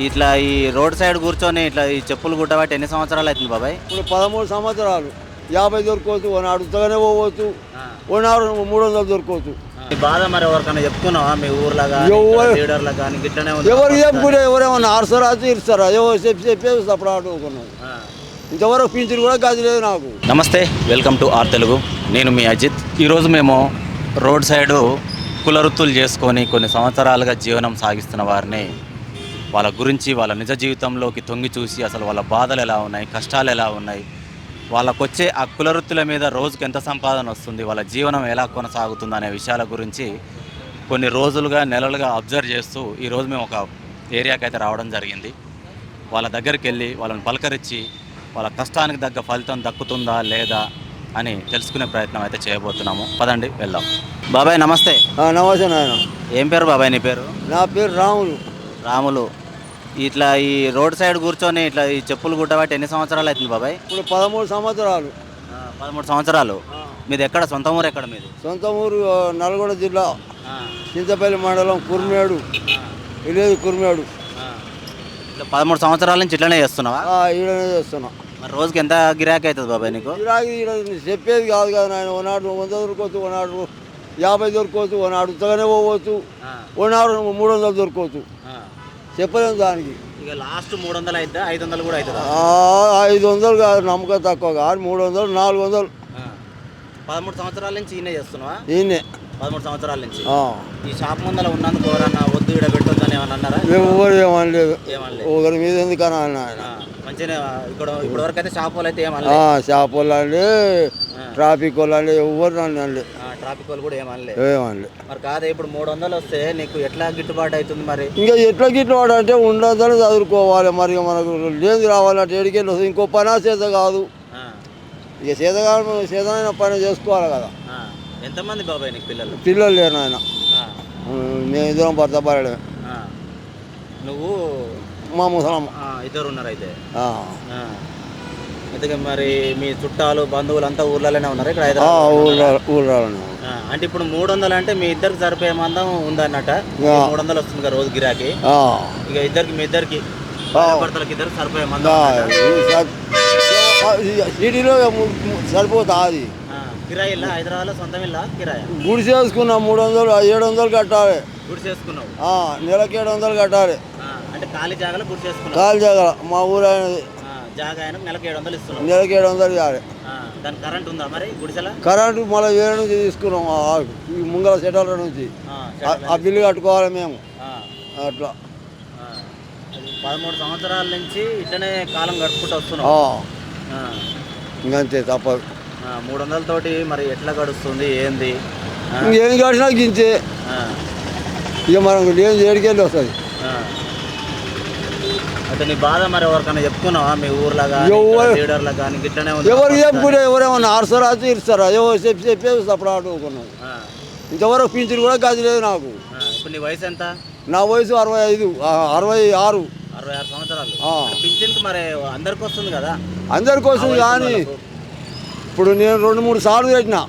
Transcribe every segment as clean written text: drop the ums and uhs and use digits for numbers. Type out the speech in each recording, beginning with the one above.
ఇట్లా ఈ road side కూర్చొని ఇట్లా ఈ చెప్పులు గుట్టబట్టి ఎన్ని సంవత్సరాలు అవుతుంది బాబాయ్? ఇప్పుడు 13 సంవత్సరాలు. 50 దొరకవచ్చు, ఓనాడు ఉత్తగానే పోవచ్చు, ఓనాడు 300 దొరకవచ్చు. ఈ బాధ మరి ఎవరికైనా చెప్పుకున్నావా మీ ఊర్లో లీడర్లకు కానీ గిట్లనే ఉంది? ఎవరు చెప్పుకుంటే ఎవరేమన్నా ఆర్సరా తీరుస్తారా? ఎవరు చెప్పేసి అప్పుడు ఆడుకున్నాం. ఇంతవరకు పింఛన్ కూడా గది లేదు నాకు. నమస్తే, వెల్కమ్ టు ఆర్ తెలుగు. నేను మీ అజిత్. ఈరోజు మేము రోడ్ సైడు కులవృత్తులు చేసుకొని కొన్ని సంవత్సరాలుగా జీవనం సాగిస్తున్న వారిని, వాళ్ళ గురించి వాళ్ళ నిజ జీవితంలోకి తొంగి చూసి అసలు వాళ్ళ బాధలు ఎలా ఉన్నాయి, కష్టాలు ఎలా ఉన్నాయి, వాళ్ళకొచ్చే ఆ కులవృత్తుల మీద రోజుకి ఎంత సంపాదన వస్తుంది, వాళ్ళ జీవనం ఎలా కొనసాగుతుంది అనే విషయాల గురించి కొన్ని రోజులుగా నెలలుగా అబ్జర్వ్ చేస్తూ ఈరోజు మేము ఒక ఏరియాకి అయితే రావడం జరిగింది. వాళ్ళ దగ్గరికి వెళ్ళి వాళ్ళని పలకరించి వాళ్ళ కష్టానికి తగ్గ ఫలితం దక్కుతుందా లేదా అని తెలుసుకునే ప్రయత్నం అయితే చేయబోతున్నాము. పదండి వెళ్దాం. బాబాయ్ నమస్తే. నమస్తే నాయన. ఏం పేరు బాబాయ్ నీ పేరు? నా పేరు రాములు. రాములు. ఇట్లా ఈ రోడ్ సైడ్ కూర్చొని ఇట్లా ఈ చెప్పులు గుట్టబట్టి ఎన్ని సంవత్సరాలు అవుతుంది బాబాయ్? ఇప్పుడు 13 సంవత్సరాలు. 13 సంవత్సరాలు. మీది ఎక్కడ, సొంత ఊరు ఎక్కడ మీది? సొంత ఊరు నల్గొండ జిల్లా, చింతపల్లి మండలం, కుర్మేడు విలేజ్, కుర్మేడు. ఇట్లా 13 సంవత్సరాల నుంచి ఇట్లనే చేస్తున్నావా? ఈడనే చేస్తున్నా. మరి రోజుకి ఎంత గిరాకీ అవుతుంది బాబాయ్ నీకు? గిరాకీ చెప్పేది కాదు కదా నాయన. ఓనాడు 100 దొరకవచ్చు, ఓనాడు 50 దొరకవచ్చు, ఓనాడు ఉత్తగానే పోవచ్చు, ఓనాడు 300 దొరకవచ్చు. చెప్పలేము దానికి. ఇక లాస్ట్ 300 అవుతుందా, 500 కూడా అవుతుందా? 500 కాదు, నమ్మకం తక్కువ కాదు. 300, 400. 13 సంవత్సరాల నుంచి ఈయనే చేస్తున్నావా? ఈయనే 13 సంవత్సరాల నుంచి. ఈ షాప్ ముందర ఉన్నందుకు ఎవరన్నా వద్దు ఇక్కడ పెట్టొద్దని ఏమన్నా అన్నారా? ఎవరు ఏమనలేదు. ఒకరి మీద ఎందుకని ఆయన మంచిగా ఇప్పుడు వరకు అయితే షాప్ వాళ్ళు అయితే ఏమన్నా, షాప్ వాళ్ళు అండి, ట్రాఫిక్ వాళ్ళు అండి, ఎవరు అండి. ట్రాఫిక్ వాళ్ళు కూడా ఏమనలే. మరి కాదు, ఇప్పుడు 300 వస్తే నీకు ఎట్లా గిట్టుబాటు అవుతుంది మరి? ఇంకా ఎట్లా గిట్టుబాటు అంటే ఉండదని చదువుకోవాలి. మరి మనకు లేదు రావాలంటే ఎడికెళ్ళి వస్తుంది. ఇంకో పని చేత కాదు. ఇక చేతనైన పని చేసుకోవాలి కదా. ఎంతమంది బాబాయ్ నీకు పిల్లలు? పిల్లలు లేరు ఆయన. మేము ఇద్దరం భర్త పడడమే. నువ్వు మా ముసలమ్మ ఇద్దరు ఉన్నారు అయితే. అయితే మరి మీ చుట్టాలు బంధువులు అంతా ఊర్లలోనే ఉన్నారు ఇక్కడ? ఊళ్ళో. అంటే ఇప్పుడు 300 అంటే మీ ఇద్దరికి సరిపోయే మందం ఉందన్నట. 300 వస్తుంది కదా రోజు గిరాకీ. ఇక మీ ఇద్దరికి భర్తలకి ఇద్దరికి సరిపోయే మందం సిటీలో సరిపోతా. అది కిరాయి ఇల్లా, హైదరాబాద్లో సొంతం ఇల్లా కిరాయి? గుడి చేసుకున్నా 300, 700 కట్టాలి. గుడి చేసుకున్నావు? నెలకి 700 కట్టాలి. అంటే ఖాళీ జాగాలో గుడి చేసుకున్నావు? ఖాళీ జాగా మా ఊరు అయినది. జాగా అయినా నెలకి 700 ఇస్తున్నావు? నెలకి 700 ఇవ్వాలి. దానికి కరెంట్ ఉందా మరి గుడిసెలా? కరెంటు మళ్ళీ వేరే నుంచి తీసుకున్నాం, ఈ ముంగల సెటల్ నుంచి. ఆ బిల్లు కట్టుకోవాలి మేము. అట్లా 13 సంవత్సరాల నుంచి ఇట్లనే కాలం గడుపుకుంటూ వస్తున్నాం. ఇంకంతే, తప్పదు. 300 తోటి మరి ఎట్లా గడుస్తుంది ఏంది? ఇంకేం గడిచినా గించే. ఇక మనకు లేని ఏడికెళ్ళి వస్తుంది. అయితే నీ బాధ మరి ఎవరికైనా చెప్పుకున్నావా మీ ఊర్లో లీడర్లకు కానీ గిట్లనే ఉంది? ఎవరు చెప్పుకుంటే ఎవరేమన్నా ఆర్సరా తీరుస్తారా? ఎవరు చెప్పేసి అప్పుడు ఆడుకున్నాం. ఇంతవరకు పింఛన్ కూడా గది లేదు నాకు. ఇప్పుడు నీ వయసు ఎంత? నా వయసు 65, 66. 66 సంవత్సరాలు. పింఛన్కి మరి అందరికి వస్తుంది కదా? అందరికి వస్తుంది కానీ ఇప్పుడు నేను 2-3 సార్లు పెట్టినా.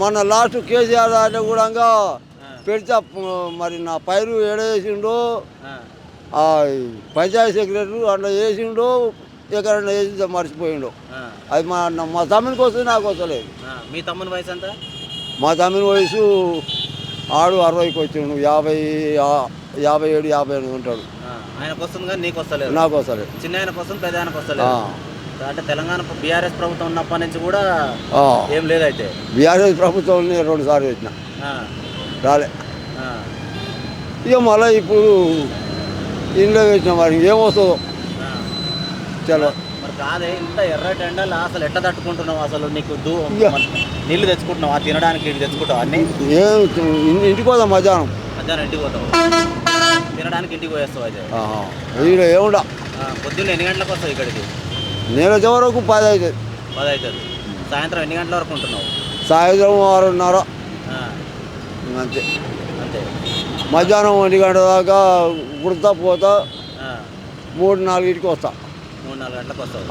మన లాస్ట్ కేసీఆర్ అంటే కూడా పెడితే మరి నా పైరు ఏడేసిండో, పంచాయతీ సెక్రటరీ అట్లా వేసిండో, ఎక్కడన్నా వేసి మర్చిపోయిండో. అది మా తమ్మునికి వస్తుంది, నాకు వస్తలేదు. మీ తమ్ముని వయసు ఎంత? మా తమ్ముని వయసు ఆడు 60కి వచ్చిండు. 57, 58 ఉంటాడు. ఆయనకు వస్తుంది కానీ నీకు వస్తలేదు? నాకు వస్తలేదు. చిన్న ఆయనకు వస్తుంది, పెద్ద ఆయనకు వస్తలేదు. అంటే తెలంగాణ బీఆర్ఎస్ ప్రభుత్వం ఉన్నప్పటి నుంచి కూడా ఏం లేదైతే? బీఆర్ఎస్ ప్రభుత్వం 2 సార్లు వచ్చిన రాలే. ఇక మళ్ళీ ఇప్పుడు ఇంట్లో పెట్టిన మరి ఇంకేమొస్తుందో చలో. మరి కాదే, ఇంత ఎర్రటి ఎండలు అసలు ఎట్లా తట్టుకుంటున్నావు? అసలు నీకు నీళ్ళు తెచ్చుకుంటున్నావు, తినడానికి తెచ్చుకుంటావు అన్నీ? ఇంటికి పోదాం. మధ్యాహ్నం ఇంటికి పోతావు, తినడానికి ఇంటికి పోయేస్తావు అయితే? ఇక్కడ ఏముండా. పొద్దున్న ఎన్ని గంటలకు వస్తావు ఇక్కడికి? నేను వచ్చే వరకు 10 అవుతుంది. 10 అవుతుంది. సాయంత్రం ఎన్ని గంటల వరకు ఉంటున్నావు? సాయంత్రం 6:30 అంతే. అంతే. మధ్యాహ్నం 1 గంట దాకా కుడతా పోతా. 3-4 వస్తా. 3-4 గంటలకు వస్తావు.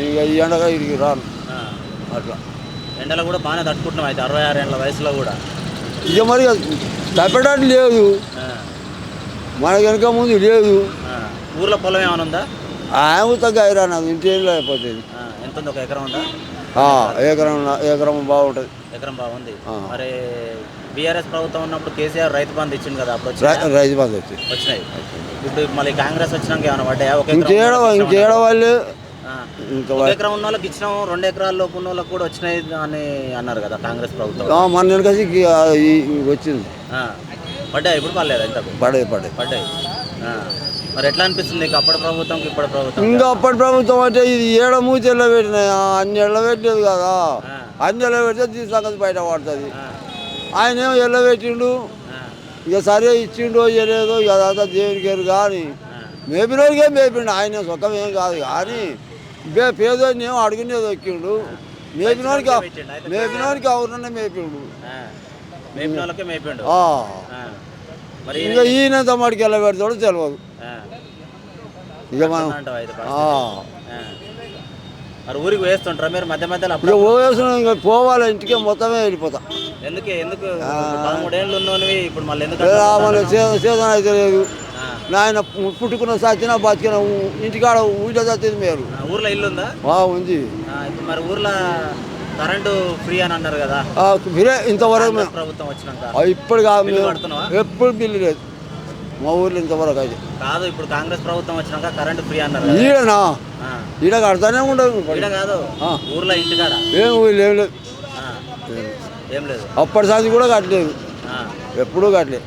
ఇక ఈ ఎండగా ఇడికి రాను. అట్లా ఎండలో కూడా బాగానే తట్టుకుంటున్నావు అయితే 66 ఏళ్ళ వయసులో కూడా? ఇక మరి తప్పేటట్టు లేదు, మన వెనక ముందు లేదు. ఊర్లో పొలం ఏమైనా ఉందా? ఆమెతో గైరాను అది ఇంటి అయిపోతుంది. ఎంత ఉంది? ఒక ఎకరం ఉందా? ఎకరం బాగుంటుంది. ఎకరం బాగుంది. ఆ. మరి బీఆర్ఎస్ ప్రభుత్వం ఉన్నప్పుడు కేసీఆర్ రైతు బంధు ఇచ్చింది కదా, అప్పుడు రైతు బంధు వచ్చి వచ్చినాయి. ఇప్పుడు మళ్ళీ కాంగ్రెస్ వచ్చినాక ఏమైనా పడ్డాయా? ఇంకేడ వాళ్ళు ఒక ఎకరం ఉన్న వాళ్ళకి ఇచ్చినాం, 2 ఎకరాల లోపు ఉన్న వాళ్ళకి కూడా వచ్చినాయి అని అన్నారు కదా కాంగ్రెస్ ప్రభుత్వం. మన వెనకసి వచ్చింది. పడ్డాయి? ఇప్పుడు పర్లేదు ఇంతకు పడ్డాయి. మరి ఎట్లా అనిపిస్తుంది నీకు అప్పటి ప్రభుత్వంకి ఇప్పటి ప్రభుత్వం? ఇంకా అప్పటి ప్రభుత్వం అంటే ఇది ఏడ మూతి ఎల్లబెట్టినాయి, అన్ని ఎల్లబెట్టలేదు కదా. అన్ని ఎల్లబెడితే దీని సంగతి బయట పడుతుంది. ఆయన ఏమో ఎల్లబెట్టిండు, ఇక సరే ఇచ్చిండో ఇవ్వలేదో ఇక అదంతా దేవునికి ఎరు. కానీ మేపినోడికే మేపిండు, ఆయన సుఖం ఏం కాదు. కానీ పేదోడిని ఏమో అడుగునేది ఎక్కిండు, మేపినోడికి ఎవరన్నా మేపిండు. మరి ఇంకా ఈయనంత మటుకు వెళ్ళబెడతాడో తెలియదు. ఇక మనం మరి ఊరికి వేస్తుంటారా మీరు మధ్య మధ్యలో? ఇక వేస్తున్నాం, ఇంకా పోవాలి ఇంటికి మొత్తమే వెళ్ళిపోతా. ఎందుకు 13 ఏళ్ళు ఉన్నోనివి ఇప్పుడు మళ్ళీ ఎందుకు? సీజన్ అయితే లేదు నాయన, పుట్టుకున్న సచ్చినా బతికిన ఇంటికాడ ఊళ్ళో చచ్చేది మేలు. ఊర్లో ఇల్లు ఉందా? ఉంది. ఇప్పుడు మరి ఊర్లో కరెంటు ఫ్రీ అని అన్నారు కదా, ఫ్రీ ఇంతవరకు ప్రభుత్వం వచ్చినాక? ఇప్పుడు కాదు, ఎప్పుడు బిల్లు లేదు మా ఊర్లో ఇంతవరకు అయితే. కాదు, ఇప్పుడు కాంగ్రెస్ ప్రభుత్వం వచ్చినాక కరెంటు ఫ్రీ అన్నారు. ఈడనా? ఈడ కడతానే ఉండదు. ఈడ కాదు, ఊర్లో ఇంటికాడ ఏం ఊళ్ళు ఏం లేదు. ఏం లేదు. అప్పటి సంది కూడా కట్టలేదు, ఎప్పుడూ కట్టలేదు.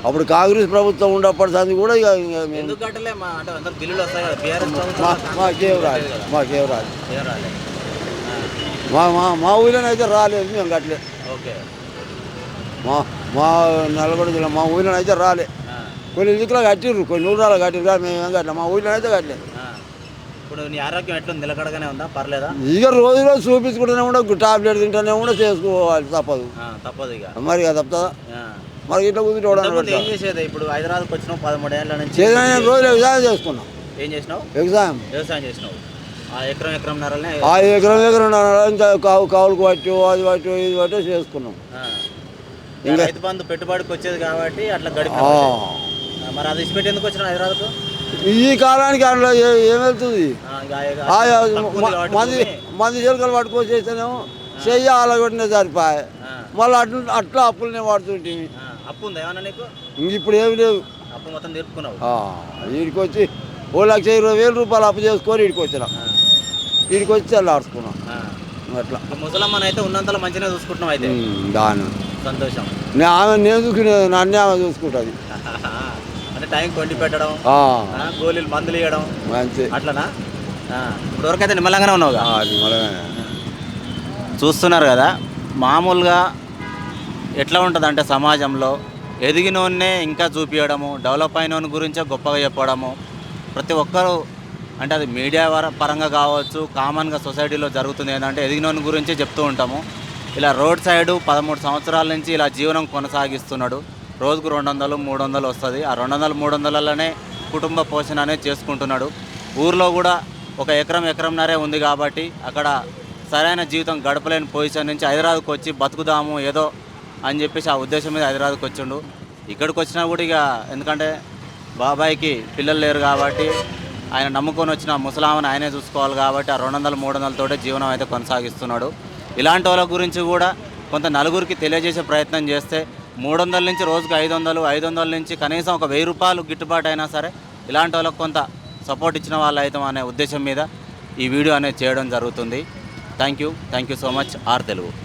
అప్పుడు కాంగ్రెస్ ప్రభుత్వం ఉండే అప్పటి సంది కూడా ఇక ఎందుకు కట్టలే? అంటే అందరు బిల్లులు వస్తాయి కదా బీఆర్ఎస్ ప్రభుత్వం. మాకేం రాలేదు. మా ఊళ్ళోనైతే రాలేదు, మేము కట్టలేదు. ఓకే. మా నల్గొండ జిల్లా మా ఊళ్ళోనైతే రాలే. కొన్ని దిక్కులో కట్టిర్రు, కొన్ని ఊళ్ళో కట్టిర్రు కానీ మేము ఏం కట్టలేదు, మా ఊళ్ళోనైతే కట్టలేదు. ఇప్పుడు నీ ఆరోగ్యం ఎట్లుంది? నిలకడగానే ఉందా? పర్లేదా? ఇక రోజు చూపించుకుంటూనే కూడా టాబ్లెట్ తింటూనే కూడా చేసుకోవాలి, తప్పదు. ఇక మరి ఇక తప్పుతుందా? మరి ఇట్లా కుదిరి ఏం చేసేది? ఇప్పుడు హైదరాబాద్కి వచ్చినావు 13 ఏళ్ళ నుంచి. రోజులు వ్యవసాయం చేసుకున్నాం. ఏం చేసినావు? వ్యవసాయం చేసినావు. ఎకరంన్నరనే ఇంకా కావులకు పట్టు అది పట్టు ఇది పట్టు చేసుకున్నాం. ఇంకా రైతు బంధు పెట్టుబడికి వచ్చేది కాబట్టి అట్లా గడిపా. మరి అది ఇచ్చిపెట్టి ఎందుకు వచ్చినావు హైదరాబాద్కు? ఈ కాలానికి అందులో ఏమెళ్తుంది? మంది చిలకలు పట్టుకొచ్చేస్తేనేమో చెయ్యి ఆలగొట్టిన సరిపోయి మళ్ళీ అట్లా అప్పులనే పడుతుంటే. అప్పు ఉందా ఏమన్నా నీకు? ఇంక ఇప్పుడు ఏమి లేవు. అప్పు మొత్తం తీర్చుకున్నావు. వీడికి వచ్చి 1,20,000 రూపాయలు అప్పు చేసుకొని వీడికి వచ్చినా, వీడికి వచ్చి అలా ఆడుకున్నాం. అట్లా ముసలమ్మని అయితే ఉన్నంతలో మంచిగా చూసుకుంటున్నాం. అయితే దాని సంతోషం. నేను చూసుకునేది, నన్ను ఆమె చూసుకుంటుంది. అంటే టైం కొండి పెట్టడం, గోళీలు మందులు ఇవ్వడం మంచి అట్లనా? ఇప్పుడు వరకైతే నిమ్మలంగానే ఉన్నావుగా? చూస్తున్నారు కదా, మామూలుగా ఎట్లా ఉంటుంది అంటే సమాజంలో ఎదిగినోన్నే ఇంకా చూపించడము, డెవలప్ అయిన గురించే గొప్పగా చెప్పడము, ప్రతి ఒక్కరు అంటే అది మీడియా పరంగా కావచ్చు, కామన్గా సొసైటీలో జరుగుతుంది ఏంటంటే ఎదిగినోని గురించే చెప్తూ ఉంటాము. ఇలా రోడ్ సైడు 13 సంవత్సరాల నుంచి ఇలా జీవనం కొనసాగిస్తున్నాడు. రోజుకు 200, 300 వస్తుంది. ఆ 200, 300లనే కుటుంబ పోషణ అనేది చేసుకుంటున్నాడు. ఊర్లో కూడా ఒక ఎకరంన్నరే ఉంది కాబట్టి అక్కడ సరైన జీవితం గడపలేని పొజిషన్ నుంచి హైదరాబాద్కి వచ్చి బతుకుదాము ఏదో అని చెప్పేసి ఆ ఉద్దేశం మీద హైదరాబాద్కి వచ్చిండు. ఇక్కడికి వచ్చినా కూడా ఇక ఎందుకంటే బాబాయికి పిల్లలు లేరు కాబట్టి ఆయన నమ్ముకొని వచ్చిన ముసలామని ఆయనే చూసుకోవాలి కాబట్టి ఆ 200, 300 తోటే జీవనం అయితే కొనసాగిస్తున్నాడు. ఇలాంటి వాళ్ళ గురించి కూడా కొంత నలుగురికి తెలియజేసే ప్రయత్నం చేస్తే 300 నుంచి రోజుకు 500, 500 నుంచి కనీసం ఒక 1000 రూపాయలు గిట్టుబాటు అయినా సరే ఇలాంటి వాళ్ళకు కొంత సపోర్ట్ ఇచ్చిన వాళ్ళు అవుతాం అనే ఉద్దేశం మీద ఈ వీడియో అనేది చేయడం జరుగుతుంది. Thank you so much. R Telugu.